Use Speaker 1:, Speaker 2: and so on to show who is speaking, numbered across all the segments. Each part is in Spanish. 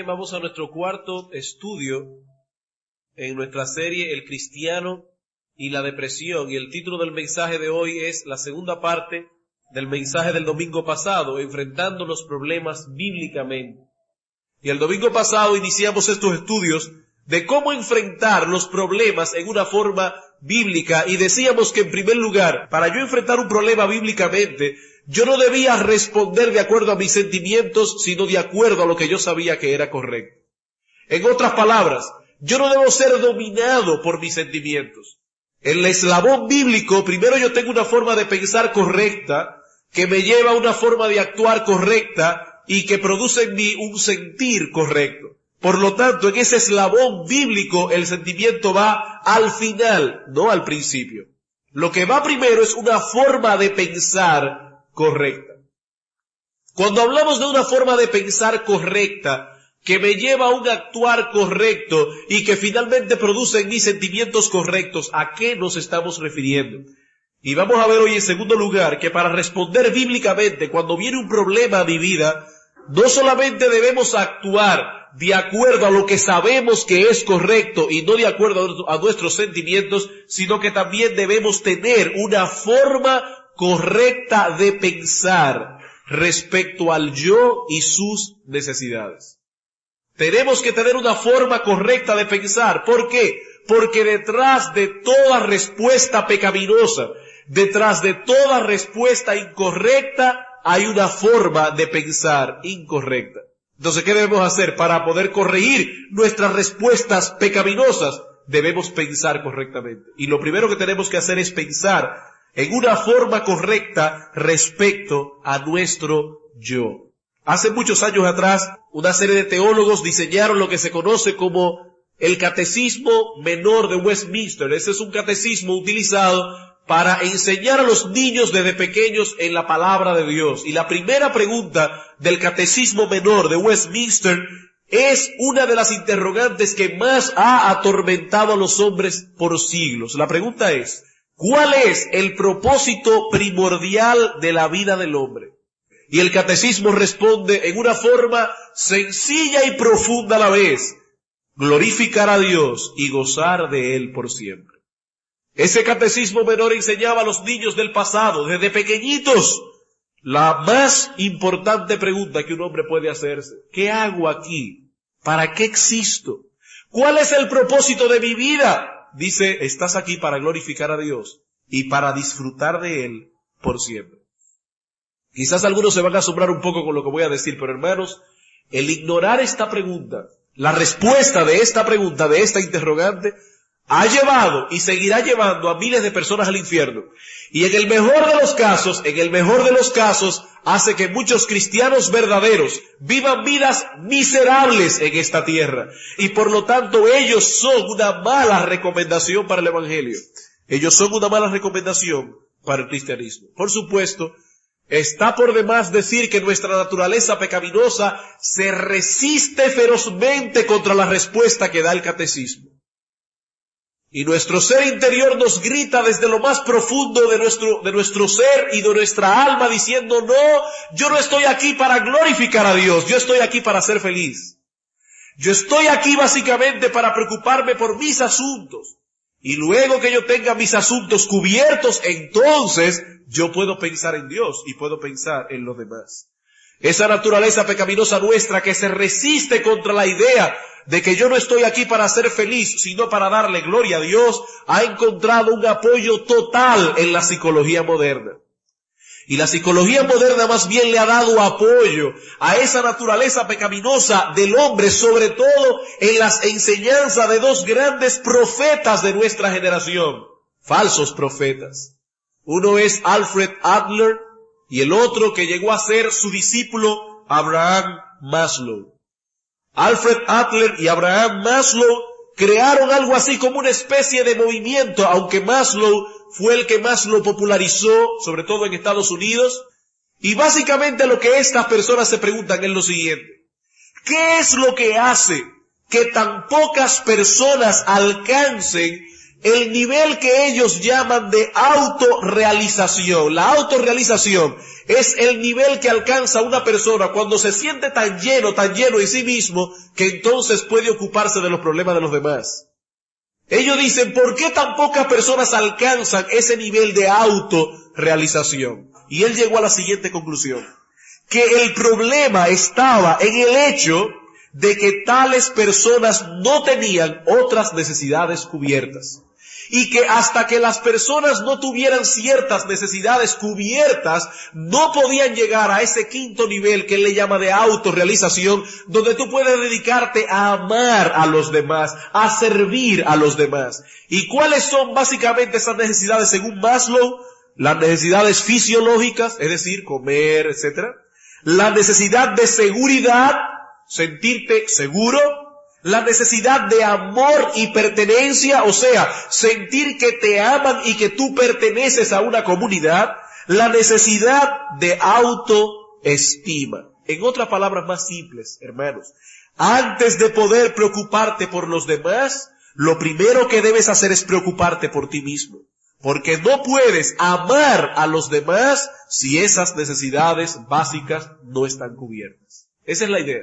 Speaker 1: vamos a nuestro cuarto estudio en nuestra serie El Cristiano y la Depresión, y el título del mensaje de hoy es la segunda parte del mensaje del domingo pasado, enfrentando los problemas bíblicamente. Y el domingo pasado iniciamos estos estudios de cómo enfrentar los problemas en una forma bíblica, y decíamos que en primer lugar, para yo enfrentar un problema bíblicamente, yo no debía responder de acuerdo a mis sentimientos, sino de acuerdo a lo que yo sabía que era correcto. En otras palabras, yo no debo ser dominado por mis sentimientos. En el eslabón bíblico, primero yo tengo una forma de pensar correcta, que me lleva a una forma de actuar correcta y que produce en mí un sentir correcto. Por lo tanto, en ese eslabón bíblico, el sentimiento va al final, no al principio. Lo que va primero es una forma de pensar correcta. Cuando hablamos de una forma de pensar correcta, que me lleva a un actuar correcto y que finalmente produce en mí sentimientos correctos, ¿a qué nos estamos refiriendo? Y vamos a ver hoy en segundo lugar que para responder bíblicamente cuando viene un problema a mi vida, no solamente debemos actuar de acuerdo a lo que sabemos que es correcto y no de acuerdo a nuestros sentimientos, sino que también debemos tener una forma correcta de pensar respecto al yo y sus necesidades. Tenemos que tener una forma correcta de pensar. ¿Por qué? Porque detrás de toda respuesta pecaminosa, detrás de toda respuesta incorrecta, hay una forma de pensar incorrecta. Entonces, ¿qué debemos hacer para poder corregir nuestras respuestas pecaminosas? Debemos pensar correctamente. Y lo primero que tenemos que hacer es pensar en una forma correcta respecto a nuestro yo. Hace muchos años atrás, una serie de teólogos diseñaron lo que se conoce como el Catecismo Menor de Westminster. Ese es un catecismo utilizado para enseñar a los niños desde pequeños en la palabra de Dios. Y la primera pregunta del Catecismo Menor de Westminster es una de las interrogantes que más ha atormentado a los hombres por siglos. La pregunta es, ¿cuál es el propósito primordial de la vida del hombre? Y el catecismo responde en una forma sencilla y profunda a la vez: glorificar a Dios y gozar de Él por siempre. Ese catecismo menor enseñaba a los niños del pasado, desde pequeñitos, la más importante pregunta que un hombre puede hacerse: ¿qué hago aquí? ¿Para qué existo? ¿Cuál es el propósito de mi vida? Dice, estás aquí para glorificar a Dios y para disfrutar de Él por siempre. Quizás algunos se van a asombrar un poco con lo que voy a decir, pero hermanos, el ignorar esta pregunta, la respuesta de esta pregunta, de esta interrogante, ha llevado y seguirá llevando a miles de personas al infierno. Y en el mejor de los casos, hace que muchos cristianos verdaderos vivan vidas miserables en esta tierra. Y por lo tanto, ellos son una mala recomendación para el evangelio. Ellos son una mala recomendación para el cristianismo. Por supuesto, está por demás decir que nuestra naturaleza pecaminosa se resiste ferozmente contra la respuesta que da el catecismo. Y nuestro ser interior nos grita desde lo más profundo de nuestro ser y de nuestra alma diciendo, no, yo no estoy aquí para glorificar a Dios, yo estoy aquí para ser feliz. Yo estoy aquí básicamente para preocuparme por mis asuntos. Y luego que yo tenga mis asuntos cubiertos, entonces yo puedo pensar en Dios y puedo pensar en los demás. Esa naturaleza pecaminosa nuestra que se resiste contra la idea de que yo no estoy aquí para ser feliz, sino para darle gloria a Dios, ha encontrado un apoyo total en la psicología moderna. Y la psicología moderna más bien le ha dado apoyo a esa naturaleza pecaminosa del hombre, sobre todo en las enseñanzas de dos grandes profetas de nuestra generación, falsos profetas. Uno es Alfred Adler y el otro que llegó a ser su discípulo, Abraham Maslow. Alfred Adler y Abraham Maslow crearon algo así como una especie de movimiento, aunque Maslow fue el que más lo popularizó, sobre todo en Estados Unidos. Y básicamente lo que estas personas se preguntan es lo siguiente: ¿qué es lo que hace que tan pocas personas alcancen el nivel que ellos llaman de autorrealización. La autorrealización es el nivel que alcanza una persona cuando se siente tan lleno en sí mismo, que entonces puede ocuparse de los problemas de los demás. Ellos dicen, ¿por qué tan pocas personas alcanzan ese nivel de autorrealización? Y él llegó a la siguiente conclusión, que el problema estaba en el hecho de que tales personas no tenían otras necesidades cubiertas. Y que hasta que las personas no tuvieran ciertas necesidades cubiertas, no podían llegar a ese quinto nivel que él le llama de autorrealización, donde tú puedes dedicarte a amar a los demás, a servir a los demás. ¿Y cuáles son básicamente esas necesidades según Maslow? Las necesidades fisiológicas, es decir, comer, etc. La necesidad de seguridad, sentirte seguro. La necesidad de amor y pertenencia, o sea, sentir que te aman y que tú perteneces a una comunidad. La necesidad de autoestima. En otras palabras más simples, hermanos, antes de poder preocuparte por los demás, lo primero que debes hacer es preocuparte por ti mismo. Porque no puedes amar a los demás si esas necesidades básicas no están cubiertas. Esa es la idea.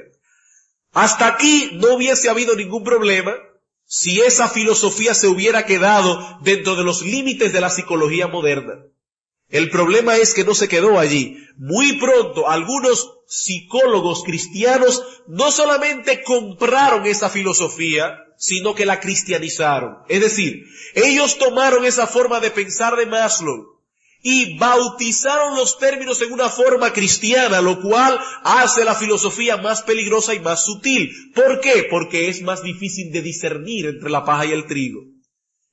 Speaker 1: Hasta aquí no hubiese habido ningún problema si esa filosofía se hubiera quedado dentro de los límites de la psicología moderna. El problema es que no se quedó allí. Muy pronto algunos psicólogos cristianos no solamente compraron esa filosofía, sino que la cristianizaron. Es decir, ellos tomaron esa forma de pensar de Maslow y bautizaron los términos en una forma cristiana, lo cual hace la filosofía más peligrosa y más sutil. ¿Por qué? Porque es más difícil de discernir entre la paja y el trigo.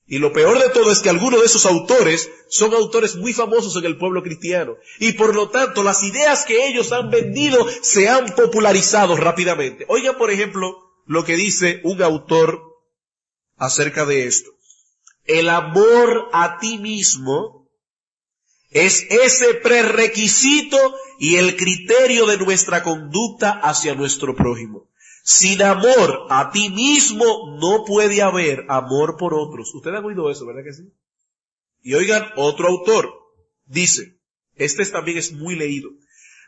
Speaker 1: Y lo peor de todo es que algunos de esos autores son autores muy famosos en el pueblo cristiano. Y por lo tanto, las ideas que ellos han vendido se han popularizado rápidamente. Oigan, por ejemplo, lo que dice un autor acerca de esto. El amor a ti mismo es ese prerequisito y el criterio de nuestra conducta hacia nuestro prójimo. Sin amor a ti mismo no puede haber amor por otros. Ustedes han oído eso, ¿verdad que sí? Y oigan, otro autor dice, también es muy leído,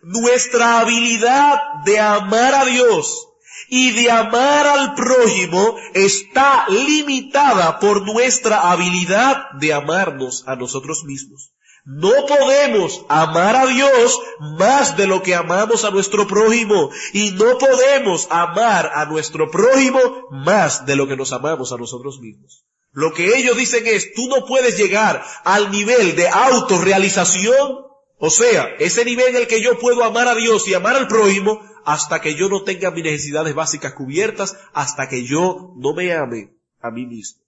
Speaker 1: nuestra habilidad de amar a Dios y de amar al prójimo está limitada por nuestra habilidad de amarnos a nosotros mismos. No podemos amar a Dios más de lo que amamos a nuestro prójimo, y no podemos amar a nuestro prójimo más de lo que nos amamos a nosotros mismos. Lo que ellos dicen es, tú no puedes llegar al nivel de autorrealización, o sea, ese nivel en el que yo puedo amar a Dios y amar al prójimo, hasta que yo no tenga mis necesidades básicas cubiertas, hasta que yo no me ame a mí mismo.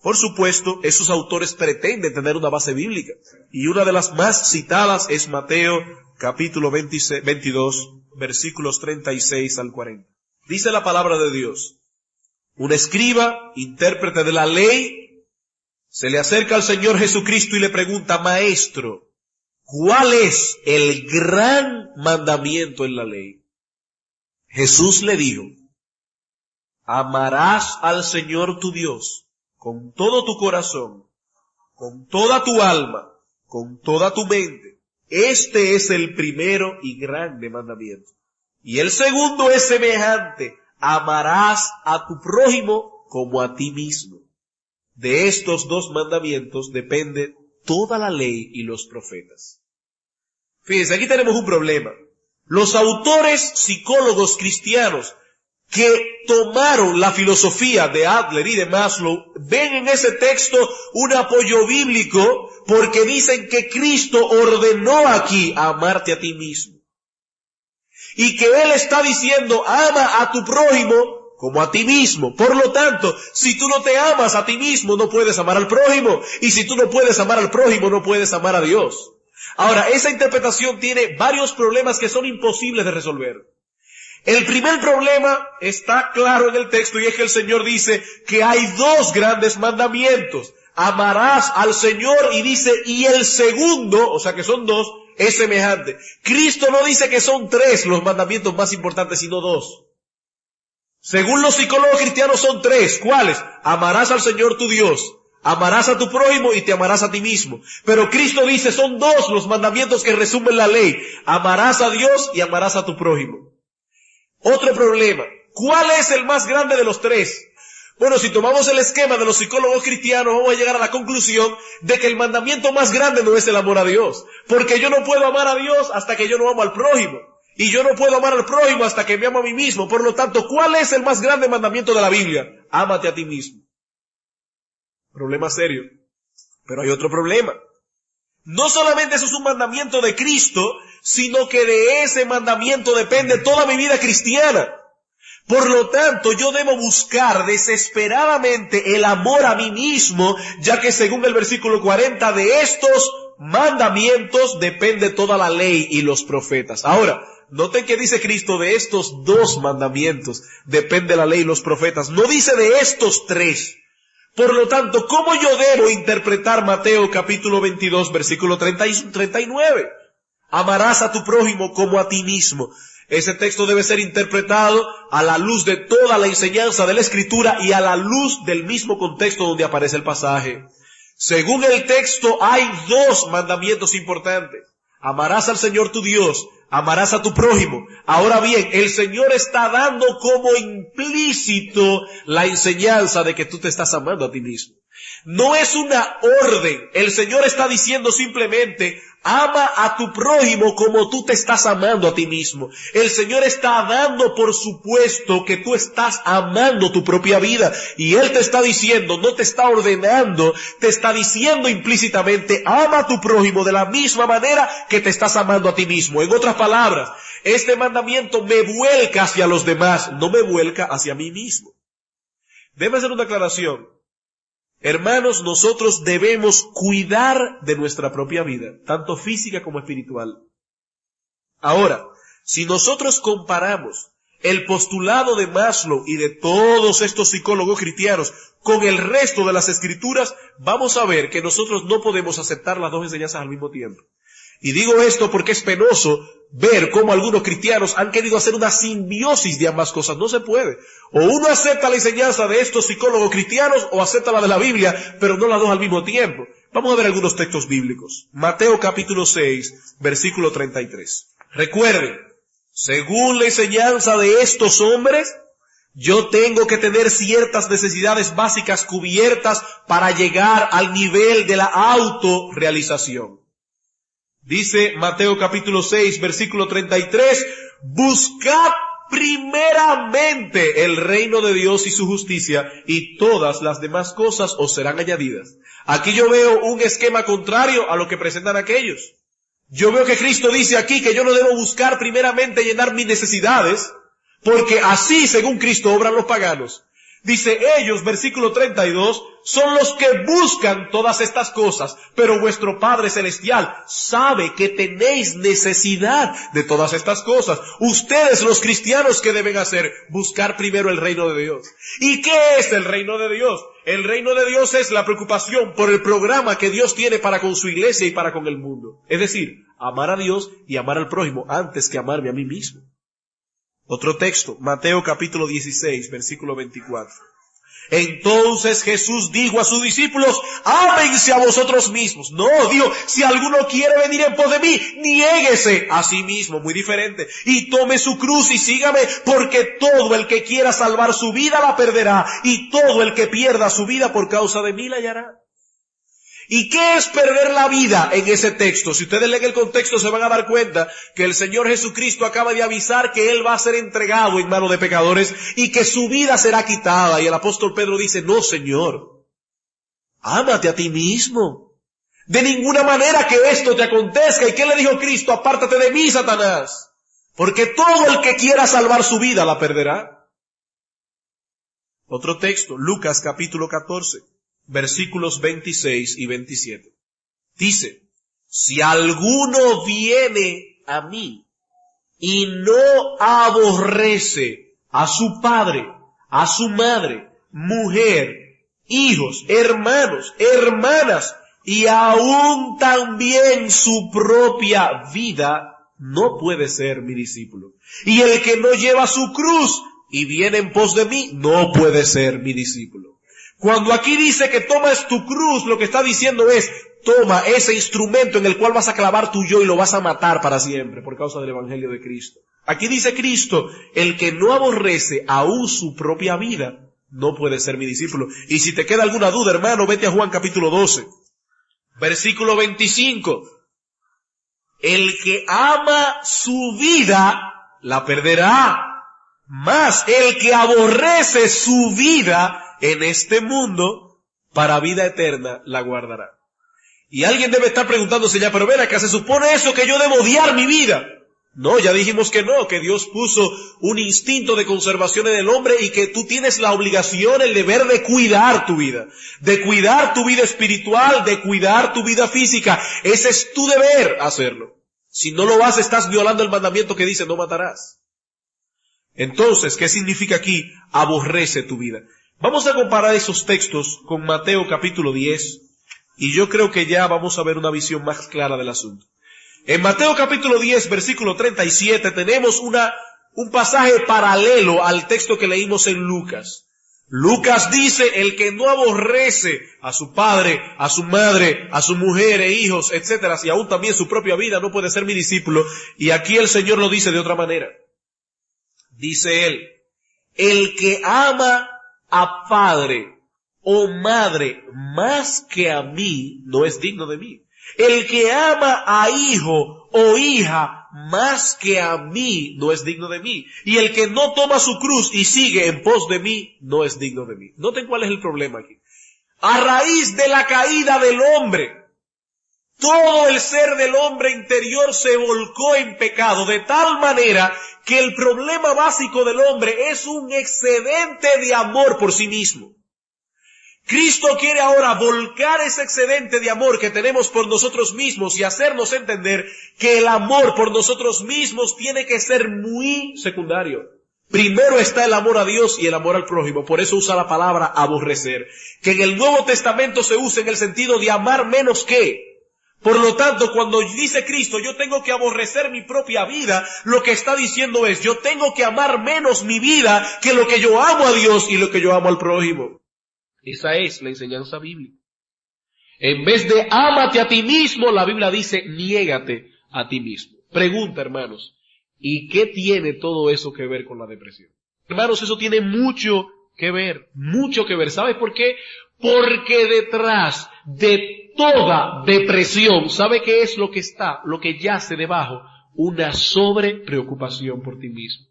Speaker 1: Por supuesto, esos autores pretenden tener una base bíblica, y una de las más citadas es Mateo capítulo 22, versículos 36 al 40. Dice la palabra de Dios, un escriba, intérprete de la ley, se le acerca al Señor Jesucristo y le pregunta, Maestro, ¿cuál es el gran mandamiento en la ley? Jesús le dijo, amarás al Señor tu Dios con todo tu corazón, con toda tu alma, con toda tu mente. Este es el primero y grande mandamiento. Y el segundo es semejante, amarás a tu prójimo como a ti mismo. De estos dos mandamientos depende toda la ley y los profetas. Fíjense, aquí tenemos un problema. Los autores psicólogos cristianos que tomaron la filosofía de Adler y de Maslow, ven en ese texto un apoyo bíblico porque dicen que Cristo ordenó aquí a amarte a ti mismo. Y que Él está diciendo, ama a tu prójimo como a ti mismo. Por lo tanto, si tú no te amas a ti mismo, no puedes amar al prójimo. Y si tú no puedes amar al prójimo, no puedes amar a Dios. Ahora, esa interpretación tiene varios problemas que son imposibles de resolver. El primer problema está claro en el texto, y es que el Señor dice que hay dos grandes mandamientos. Amarás al Señor, y dice, y el segundo, o sea que son dos, es semejante. Cristo no dice que son tres los mandamientos más importantes, sino dos. Según los psicólogos cristianos son tres. ¿Cuáles? Amarás al Señor tu Dios, Amarás a tu prójimo y te amarás a ti mismo. Pero Cristo dice, son dos los mandamientos que resumen la ley. Amarás a Dios y amarás a tu prójimo. Otro problema. ¿Cuál es el más grande de los tres? Bueno, si tomamos el esquema de los psicólogos cristianos, vamos a llegar a la conclusión de que el mandamiento más grande no es el amor a Dios. Porque yo no puedo amar a Dios hasta que yo no amo al prójimo. Y yo no puedo amar al prójimo hasta que me amo a mí mismo. Por lo tanto, ¿cuál es el más grande mandamiento de la Biblia? Ámate a ti mismo. Problema serio. Pero hay otro problema. No solamente eso es un mandamiento de Cristo, sino que de ese mandamiento depende toda mi vida cristiana. Por lo tanto, yo debo buscar desesperadamente el amor a mí mismo, ya que según el versículo 40 de estos mandamientos depende toda la ley y los profetas. Ahora, noten que dice Cristo de estos dos mandamientos depende la ley y los profetas. No dice de estos tres. Por lo tanto, ¿cómo yo debo interpretar Mateo capítulo 22, versículo 30 y 39? Amarás a tu prójimo como a ti mismo. Ese texto debe ser interpretado a la luz de toda la enseñanza de la Escritura y a la luz del mismo contexto donde aparece el pasaje. Según el texto, hay dos mandamientos importantes. Amarás al Señor tu Dios, amarás a tu prójimo. Ahora bien, el Señor está dando como implícito la enseñanza de que tú te estás amando a ti mismo. No es una orden. El Señor está diciendo simplemente, ama a tu prójimo como tú te estás amando a ti mismo. El Señor está dando por supuesto que tú estás amando tu propia vida. Y Él te está diciendo, no te está ordenando, te está diciendo implícitamente, ama a tu prójimo de la misma manera que te estás amando a ti mismo. En otras palabras, este mandamiento me vuelca hacia los demás, no me vuelca hacia mí mismo. Debe hacer una aclaración. Hermanos, nosotros debemos cuidar de nuestra propia vida, tanto física como espiritual. Ahora, si nosotros comparamos el postulado de Maslow y de todos estos psicólogos cristianos con el resto de las escrituras, vamos a ver que nosotros no podemos aceptar las dos enseñanzas al mismo tiempo. Y digo esto porque es penoso ver cómo algunos cristianos han querido hacer una simbiosis de ambas cosas. No se puede. O uno acepta la enseñanza de estos psicólogos cristianos o acepta la de la Biblia, pero no las dos al mismo tiempo. Vamos a ver algunos textos bíblicos. Mateo capítulo 6, versículo 33. Recuerden, según la enseñanza de estos hombres, yo tengo que tener ciertas necesidades básicas cubiertas para llegar al nivel de la autorrealización. Dice Mateo capítulo 6, versículo 33, buscad primeramente el reino de Dios y su justicia, y todas las demás cosas os serán añadidas. Aquí yo veo un esquema contrario a lo que presentan aquellos. Yo veo que Cristo dice aquí que yo no debo buscar primeramente llenar mis necesidades, porque así, según Cristo, obran los paganos. Dice ellos, versículo 32, son los que buscan todas estas cosas, pero vuestro Padre Celestial sabe que tenéis necesidad de todas estas cosas. Ustedes, los cristianos, ¿qué deben hacer? Buscar primero el reino de Dios. ¿Y qué es el reino de Dios? El reino de Dios es la preocupación por el programa que Dios tiene para con su iglesia y para con el mundo. Es decir, amar a Dios y amar al prójimo antes que amarme a mí mismo. Otro texto, Mateo capítulo 16, versículo 24. Entonces Jesús dijo a sus discípulos, ámense a vosotros mismos. No, dijo, si alguno quiere venir en pos de mí, niéguese a sí mismo, muy diferente, y tome su cruz y sígame, porque todo el que quiera salvar su vida la perderá, y todo el que pierda su vida por causa de mí la hallará. ¿Y qué es perder la vida en ese texto? Si ustedes leen el contexto se van a dar cuenta que el Señor Jesucristo acaba de avisar que Él va a ser entregado en manos de pecadores y que su vida será quitada. Y el apóstol Pedro dice, no, Señor, ámate a ti mismo. De ninguna manera que esto te acontezca. ¿Y qué le dijo Cristo? Apártate de mí, Satanás. Porque todo el que quiera salvar su vida la perderá. Otro texto, Lucas capítulo 14. Versículos 26 y 27. Dice, si alguno viene a mí y no aborrece a su padre, a su madre, mujer, hijos, hermanos, hermanas y aún también su propia vida, no puede ser mi discípulo. Y el que no lleva su cruz y viene en pos de mí, no puede ser mi discípulo. Cuando aquí dice que tomas tu cruz, lo que está diciendo es, toma ese instrumento en el cual vas a clavar tu yo y lo vas a matar para siempre por causa del evangelio de Cristo. Aquí dice Cristo, el que no aborrece aún su propia vida, no puede ser mi discípulo. Y si te queda alguna duda, hermano, vete a Juan capítulo 12, versículo 25. El que ama su vida, la perderá. Mas el que aborrece su vida en este mundo, para vida eterna la guardará. Y alguien debe estar preguntándose ya, pero ven acá, ¿se supone eso que yo debo odiar mi vida? No, ya dijimos que no, que Dios puso un instinto de conservación en el hombre y que tú tienes la obligación, el deber de cuidar tu vida espiritual, de cuidar tu vida física. Ese es tu deber hacerlo. Si no lo haces, estás violando el mandamiento que dice no matarás. Entonces, ¿qué significa aquí? Aborrece tu vida. Vamos a comparar esos textos con Mateo capítulo 10 y yo creo que ya vamos a ver una visión más clara del asunto. En Mateo capítulo 10, versículo 37, tenemos un pasaje paralelo al texto que leímos en Lucas. Lucas dice, el que no aborrece a su padre, a su madre, a su mujer e hijos, etcétera, y aún también su propia vida, no puede ser mi discípulo. Y aquí el Señor lo dice de otra manera. Dice él, el que ama a padre o madre más que a mí, no es digno de mí. El que ama a hijo o hija más que a mí, no es digno de mí. Y el que no toma su cruz y sigue en pos de mí, no es digno de mí. Noten cuál es el problema aquí. A raíz de la caída del hombre, todo el ser del hombre interior se volcó en pecado, de tal manera que el problema básico del hombre es un excedente de amor por sí mismo. Cristo quiere ahora volcar ese excedente de amor que tenemos por nosotros mismos y hacernos entender que el amor por nosotros mismos tiene que ser muy secundario. Primero está el amor a Dios y el amor al prójimo. Por eso usa la palabra aborrecer, que en el Nuevo Testamento se usa en el sentido de amar menos que. Por lo tanto, cuando dice Cristo, yo tengo que aborrecer mi propia vida, lo que está diciendo es, yo tengo que amar menos mi vida que lo que yo amo a Dios y lo que yo amo al prójimo. Esa es la enseñanza bíblica. En vez de ámate a ti mismo, la Biblia dice niégate a ti mismo. Pregunta, hermanos, ¿y qué tiene todo eso que ver con la depresión? Hermanos, eso tiene mucho que ver. ¿Sabes por qué? Porque detrás de toda depresión, ¿sabe qué es lo que yace debajo? Una sobrepreocupación por ti mismo.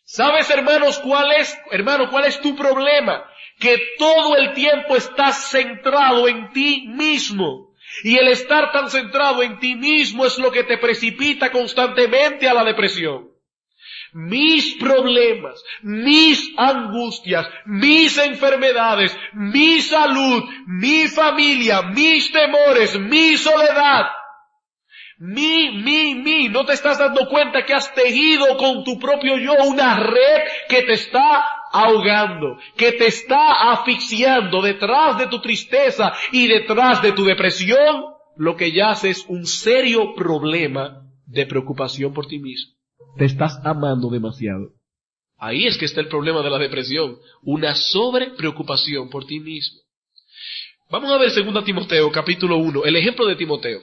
Speaker 1: ¿Sabes, hermanos, cuál es tu problema? Que todo el tiempo estás centrado en ti mismo. Y el estar tan centrado en ti mismo es lo que te precipita constantemente a la depresión. Mis problemas, mis angustias, mis enfermedades, mi salud, mi familia, mis temores, mi soledad. ¿No te estás dando cuenta que has tejido con tu propio yo una red que te está ahogando, que te está asfixiando? Detrás de tu tristeza y detrás de tu depresión, lo que yace es un serio problema de preocupación por ti mismo. Te estás amando demasiado. Ahí es que está el problema de la depresión, una sobrepreocupación por ti mismo. Vamos a ver 2 Timoteo, capítulo 1, el ejemplo de Timoteo.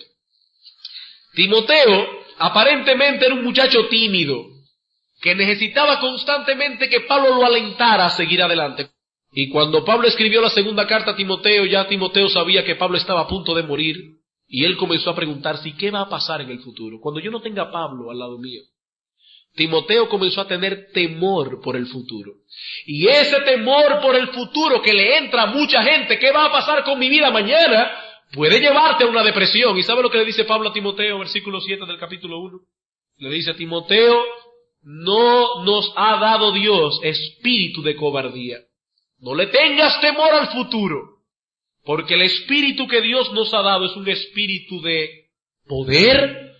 Speaker 1: Timoteo aparentemente era un muchacho tímido, que necesitaba constantemente que Pablo lo alentara a seguir adelante. Y cuando Pablo escribió la 2ª carta a Timoteo, ya Timoteo sabía que Pablo estaba a punto de morir, y él comenzó a preguntarse, ¿qué va a pasar en el futuro? Cuando yo no tenga a Pablo al lado mío. Timoteo comenzó a tener temor por el futuro. Y ese temor por el futuro que le entra a mucha gente, ¿qué va a pasar con mi vida mañana?, puede llevarte a una depresión. ¿Y sabe lo que le dice Pablo a Timoteo, versículo 7 del capítulo 1? Le dice a Timoteo, no nos ha dado Dios espíritu de cobardía. No le tengas temor al futuro, porque el espíritu que Dios nos ha dado es un espíritu de poder,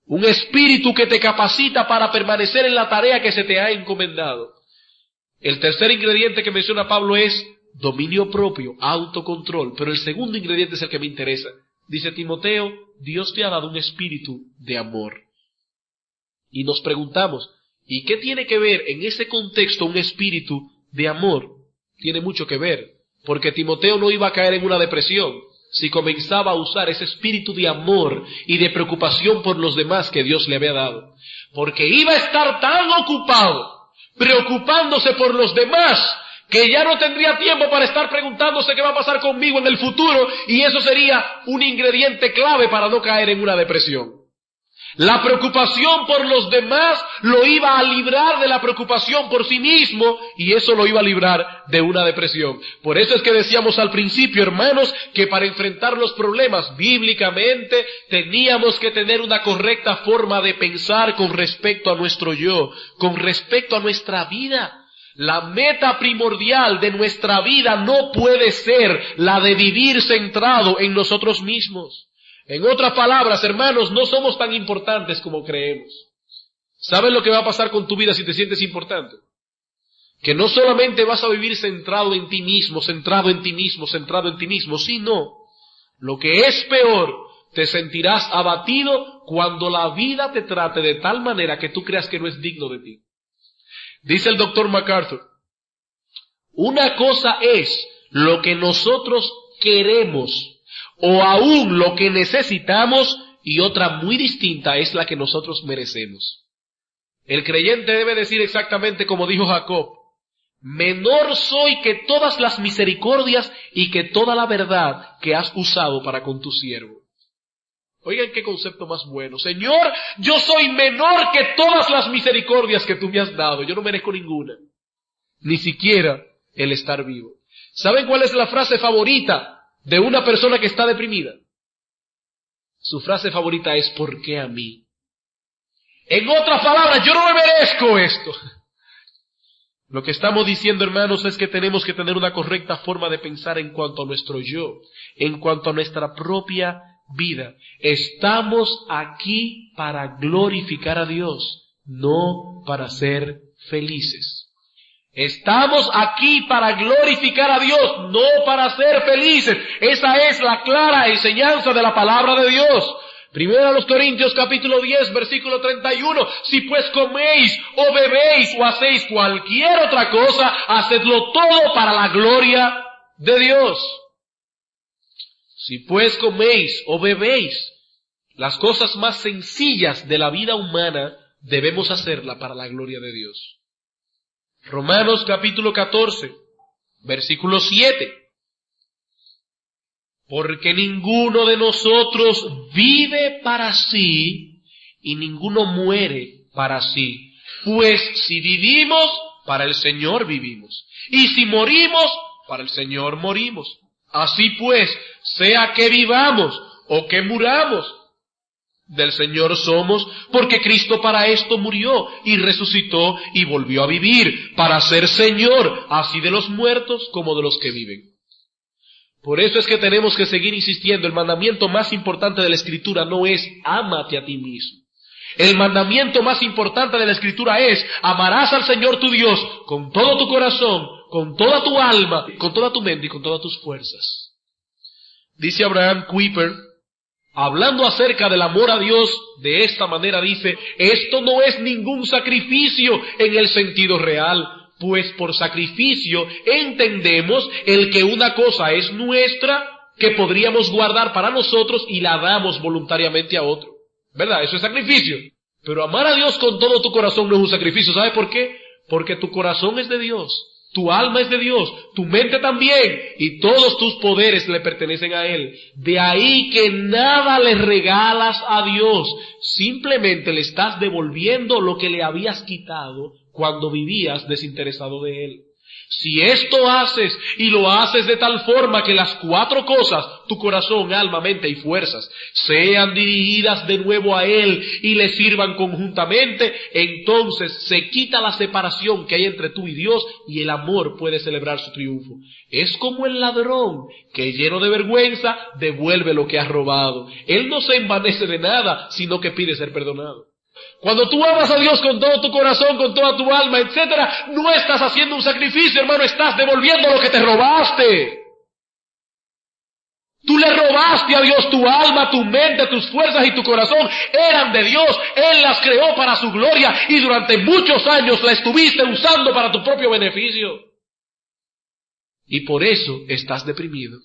Speaker 1: un espíritu que te capacita para permanecer en la tarea que se te ha encomendado. El tercer ingrediente que menciona Pablo es dominio propio, autocontrol, pero el segundo ingrediente es el que me interesa. Dice Timoteo, Dios te ha dado un espíritu de amor. Y nos preguntamos, ¿y qué tiene que ver en ese contexto un espíritu de amor? Tiene mucho que ver. porque Timoteo no iba a caer en una depresión si comenzaba a usar ese espíritu de amor y de preocupación por los demás que Dios le había dado. Porque iba a estar tan ocupado, preocupándose por los demás, que ya no tendría tiempo para estar preguntándose qué va a pasar conmigo en el futuro, y eso sería un ingrediente clave para no caer en una depresión. La preocupación por los demás lo iba a librar de la preocupación por sí mismo, y eso lo iba a librar de una depresión. Por eso es que decíamos al principio, hermanos, que para enfrentar los problemas bíblicamente teníamos que tener una correcta forma de pensar con respecto a nuestro yo, con respecto a nuestra vida. La meta primordial de nuestra vida no puede ser la de vivir centrado en nosotros mismos. En otras palabras, hermanos, no somos tan importantes como creemos. ¿Sabes lo que va a pasar con tu vida si te sientes importante? Que no solamente vas a vivir centrado en ti mismo, centrado en ti mismo, centrado en ti mismo, sino, lo que es peor, te sentirás abatido cuando la vida te trate de tal manera que tú creas que no es digno de ti. Dice el doctor MacArthur, una cosa es lo que nosotros queremos o aún lo que necesitamos, y otra muy distinta es la que nosotros merecemos. El creyente debe decir exactamente como dijo Jacob: menor soy que todas las misericordias y que toda la verdad que has usado para con tu siervo. Oigan qué concepto más bueno. Señor, yo soy menor que todas las misericordias que tú me has dado. Yo no merezco ninguna, ni siquiera el estar vivo. ¿Saben cuál es la frase favorita de una persona que está deprimida? Su frase favorita es: ¿por qué a mí? En otras palabras, yo no me merezco esto. Lo que estamos diciendo, hermanos, es que tenemos que tener una correcta forma de pensar en cuanto a nuestro yo, en cuanto a nuestra propia vida. Estamos aquí para glorificar a Dios, no para ser felices. Estamos aquí para glorificar a Dios, no para ser felices. Esa es la clara enseñanza de la palabra de Dios. Primero a los Corintios capítulo 10 versículo 31. Si pues coméis o bebéis o hacéis cualquier otra cosa, hacedlo todo para la gloria de Dios. Si pues coméis o bebéis, las cosas más sencillas de la vida humana, debemos hacerla para la gloria de Dios. Romanos capítulo 14, versículo 7. Porque ninguno de nosotros vive para sí y ninguno muere para sí. Pues si vivimos, para el Señor vivimos. Y si morimos, para el Señor morimos. Así pues, sea que vivamos o que muramos, del Señor somos, porque Cristo para esto murió y resucitó y volvió a vivir, para ser Señor, así de los muertos como de los que viven. Por eso es que tenemos que seguir insistiendo. El mandamiento más importante de la Escritura no es ámate a ti mismo. El mandamiento más importante de la Escritura es: amarás al Señor tu Dios con todo tu corazón, con toda tu alma, con toda tu mente y con todas tus fuerzas. Dice Abraham Kuyper, hablando acerca del amor a Dios, de esta manera dice: esto no es ningún sacrificio en el sentido real, pues por sacrificio entendemos el que una cosa es nuestra, que podríamos guardar para nosotros y la damos voluntariamente a otro. ¿Verdad? Eso es sacrificio. Pero amar a Dios con todo tu corazón no es un sacrificio. ¿Sabe por qué? Porque tu corazón es de Dios, tu alma es de Dios, tu mente también, y todos tus poderes le pertenecen a Él. De ahí que nada le regalas a Dios, simplemente le estás devolviendo lo que le habías quitado cuando vivías desinteresado de Él. Si esto haces, y lo haces de tal forma que las cuatro cosas, tu corazón, alma, mente y fuerzas, sean dirigidas de nuevo a Él y le sirvan conjuntamente, entonces se quita la separación que hay entre tú y Dios y el amor puede celebrar su triunfo. Es como el ladrón que, lleno de vergüenza, devuelve lo que ha robado. Él no se envanece de nada, sino que pide ser perdonado. Cuando tú amas a Dios con todo tu corazón, con toda tu alma, etcétera, no estás haciendo un sacrificio, hermano, estás devolviendo lo que te robaste. Tú le robaste a Dios tu alma, tu mente, tus fuerzas y tu corazón. Eran de Dios, Él las creó para su gloria y durante muchos años la estuviste usando para tu propio beneficio.
Speaker 2: Y por eso estás deprimido.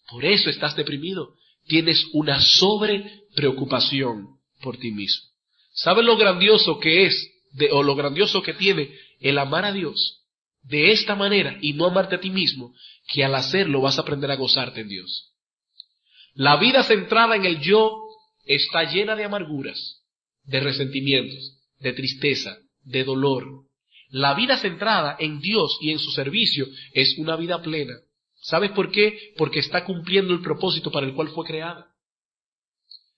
Speaker 2: Por eso estás deprimido. Tienes una sobrepreocupación por ti mismo. ¿Sabes lo grandioso que es, o lo grandioso que tiene el amar a Dios de esta manera y no amarte a ti mismo? Que al hacerlo vas a aprender a gozarte en Dios. La vida centrada en el yo está llena de amarguras, de resentimientos, de tristeza, de dolor. La vida centrada en Dios y en su servicio es una vida plena. ¿Sabes por qué? Porque está cumpliendo el propósito para el cual fue creada.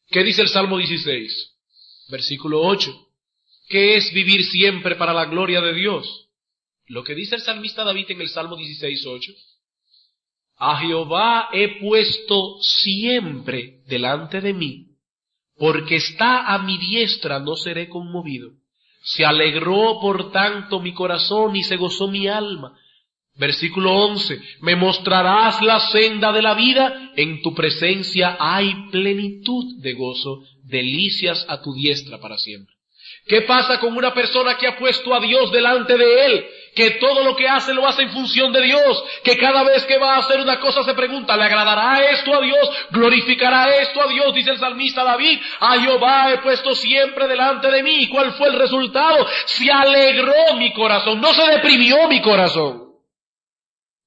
Speaker 2: ¿Qué dice el Salmo 16? Versículo 8. ¿Qué es vivir siempre para la gloria de Dios? Lo que dice el salmista David en el Salmo 16:8. A Jehová he puesto siempre delante de mí, porque está a mi diestra, no seré conmovido. Se alegró por tanto mi corazón y se gozó mi alma. Versículo 11. Me mostrarás la senda de la vida, en tu presencia hay plenitud de gozo, delicias a tu diestra para siempre. ¿Qué pasa con una persona que ha puesto a Dios delante de él? Que todo lo que hace lo hace en función de Dios, que cada vez que va a hacer una cosa se pregunta, ¿le agradará esto a Dios? ¿Glorificará esto a Dios? Dice el salmista David, a Jehová he puesto siempre delante de mí. ¿Y cuál fue el resultado? Se alegró mi corazón, no se deprimió mi corazón.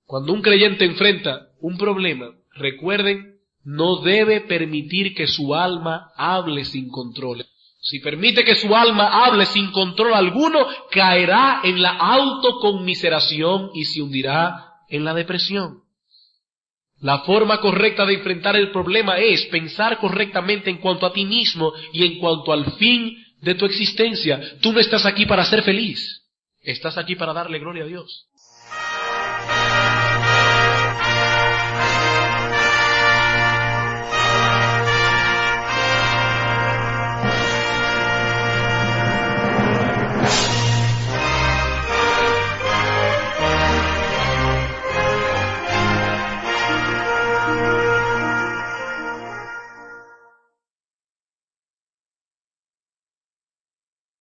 Speaker 2: Cuando un creyente enfrenta un problema, recuerden, no debe permitir que su alma hable sin control. Si permite que su alma hable sin control alguno, caerá en la autoconmiseración y se hundirá en la depresión. La forma correcta de enfrentar el problema es pensar correctamente en cuanto a ti mismo y en cuanto al fin de tu existencia. Tú no estás aquí para ser feliz, estás aquí para darle gloria a Dios.